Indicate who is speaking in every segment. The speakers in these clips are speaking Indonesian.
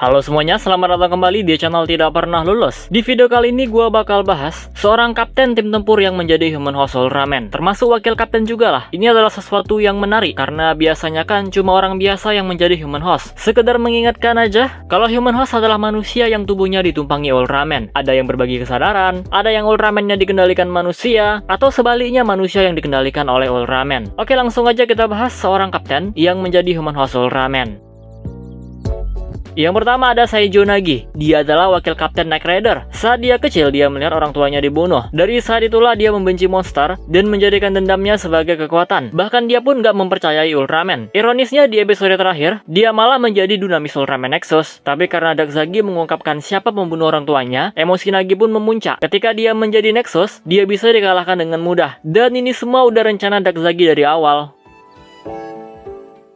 Speaker 1: Halo semuanya, selamat datang kembali di channel Tidak Pernah Lulus. Di video kali ini gue bakal bahas seorang kapten tim tempur yang menjadi Human Host Ultraman, termasuk wakil kapten juga lah. Ini adalah sesuatu yang menarik karena biasanya kan cuma orang biasa yang menjadi Human Host. Sekedar mengingatkan aja, kalau Human Host adalah manusia yang tubuhnya ditumpangi Ultraman. Ada yang berbagi kesadaran, ada yang Ultraman-nya dikendalikan manusia, atau sebaliknya manusia yang dikendalikan oleh Ultraman. Oke, langsung aja kita bahas seorang kapten yang menjadi Human Host Ultraman. Yang pertama ada Saijo Nagi. Dia adalah wakil kapten Knight Rider. Saat dia kecil, dia melihat orang tuanya dibunuh. Dari saat itulah dia membenci monster dan menjadikan dendamnya sebagai kekuatan. Bahkan dia pun gak mempercayai Ultraman. Ironisnya di episode terakhir, dia malah menjadi Dunamis Ultraman Nexus. Tapi karena Darkzagi mengungkapkan siapa pembunuh orang tuanya, emosi Nagi pun memuncak. Ketika dia menjadi Nexus, dia bisa dikalahkan dengan mudah. Dan ini semua udah rencana Darkzagi dari awal.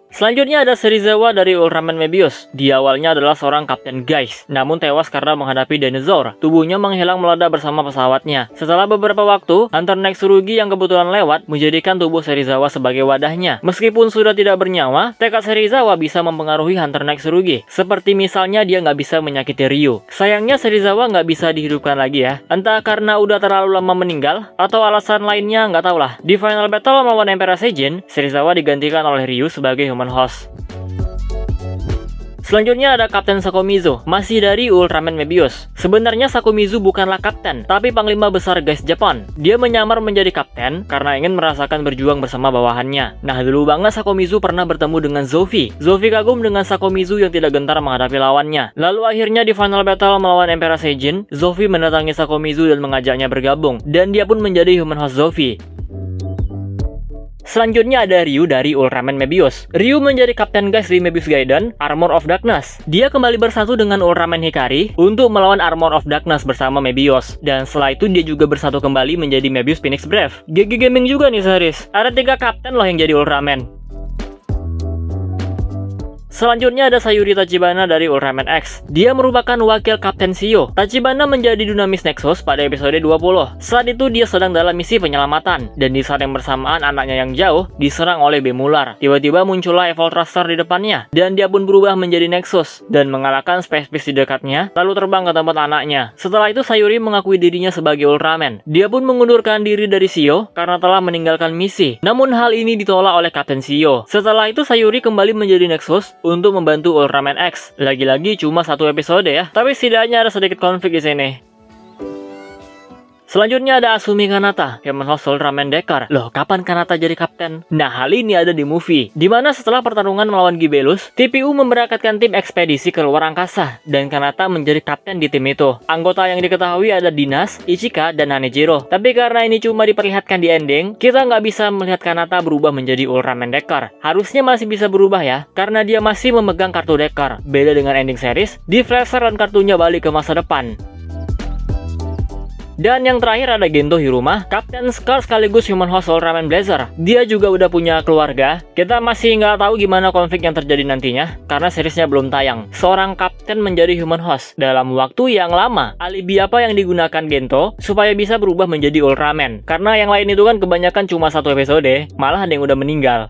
Speaker 1: Selanjutnya ada Serizawa dari Ultraman Mebius. Dia awalnya adalah seorang kapten guys, namun tewas karena menghadapi dinosaur. Tubuhnya menghilang meledak bersama pesawatnya. Setelah beberapa waktu, Hunter Knight Tsurugi yang kebetulan lewat menjadikan tubuh Serizawa sebagai wadahnya. Meskipun sudah tidak bernyawa, tekad Serizawa bisa mempengaruhi Hunter Knight Tsurugi. Seperti misalnya dia nggak bisa menyakiti Ryu. Sayangnya Serizawa nggak bisa dihidupkan lagi ya. Entah karena udah terlalu lama meninggal, atau alasan lainnya nggak tahu lah. Di final battle melawan Emperor Seijin, Serizawa digantikan oleh Ryu sebagai Human Host. Selanjutnya ada Kapten Sakomizu, masih dari Ultraman Mebius. Sebenarnya Sakomizu bukanlah kapten, tapi panglima besar guys Jepang. Dia menyamar menjadi kapten karena ingin merasakan berjuang bersama bawahannya. Nah, dulu banget Sakomizu pernah bertemu dengan Zofi. Zofi kagum dengan Sakomizu yang tidak gentar menghadapi lawannya. Lalu akhirnya di final battle melawan Emperor Seijin, Zofi mendatangi Sakomizu dan mengajaknya bergabung. Dan dia pun menjadi Human Host Zofi. Selanjutnya ada Ryu dari Ultraman Mebius. Ryu menjadi kapten guys di Mebius Gaiden, Armor of Darkness. Dia kembali bersatu dengan Ultraman Hikari untuk melawan Armor of Darkness bersama Mebius. Dan setelah itu dia juga bersatu kembali menjadi Mebius Phoenix Brave. GG Gaming juga nih series. Ada 3 kapten loh yang jadi Ultraman. Selanjutnya ada Sayuri Tachibana dari Ultraman X. Dia merupakan wakil Kapten Shio. Tachibana menjadi Dunamis Nexus pada episode 20. Saat itu dia sedang dalam misi penyelamatan. Dan di saat yang bersamaan anaknya yang jauh diserang oleh bem ular. Tiba-tiba muncullah Evolve Thruster di depannya. Dan dia pun berubah menjadi Nexus. Dan mengalahkan Space Beast di dekatnya. Lalu terbang ke tempat anaknya. Setelah itu Sayuri mengakui dirinya sebagai Ultraman. Dia pun mengundurkan diri dari Shio karena telah meninggalkan misi. Namun hal ini ditolak oleh Kapten Shio. Setelah itu Sayuri kembali menjadi Nexus untuk membantu Ultraman X. Lagi-lagi cuma 1 episode ya, tapi setidaknya ada sedikit konflik di sini. Selanjutnya ada Asumi Kanata, Human Host Ultraman Decker. Loh, kapan Kanata jadi kapten? Nah, hal ini ada di movie, dimana setelah pertarungan melawan Gibelus, TPU memberangkatkan tim ekspedisi ke luar angkasa, dan Kanata menjadi kapten di tim itu. Anggota yang diketahui ada Dinas, Ichika, dan Hanejiro. Tapi karena ini cuma diperlihatkan di ending, kita nggak bisa melihat Kanata berubah menjadi Ultraman Decker. Harusnya masih bisa berubah ya, karena dia masih memegang kartu Decker. Beda dengan ending series, di flasher dan kartunya balik ke masa depan. Dan yang terakhir ada Gento Hiruma, Kapten Scar sekaligus Human Host Ultraman Blazer. Dia juga udah punya keluarga. Kita masih nggak tahu gimana konflik yang terjadi nantinya, karena seriesnya belum tayang. Seorang kapten menjadi Human Host dalam waktu yang lama. Alibi apa yang digunakan Gento supaya bisa berubah menjadi Ultraman? Karena yang lain itu kan kebanyakan cuma 1 episode, malah ada yang udah meninggal.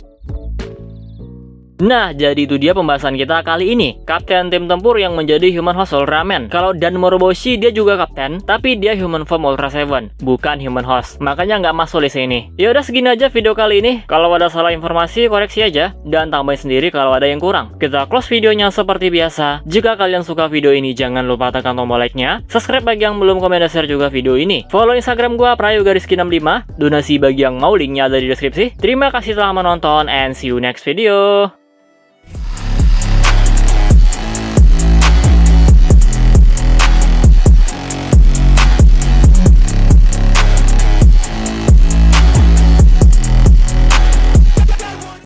Speaker 1: Nah, jadi itu dia pembahasan kita kali ini. Kapten tim tempur yang menjadi Human Host Ultraman. Kalau Dan Moroboshi dia juga kapten, tapi dia Human Form Ultra 7, bukan Human Host. Makanya nggak masuk di sini. Ya udah segini aja video kali ini. Kalau ada salah informasi, koreksi aja. Dan tambahin sendiri kalau ada yang kurang. Kita close videonya seperti biasa. Jika kalian suka video ini, jangan lupa tekan tombol like-nya. Subscribe bagi yang belum, komen dan share juga video ini. Follow Instagram gua, Prayoga65. Donasi bagi yang mau, linknya ada di deskripsi. Terima kasih telah menonton, and see you next video.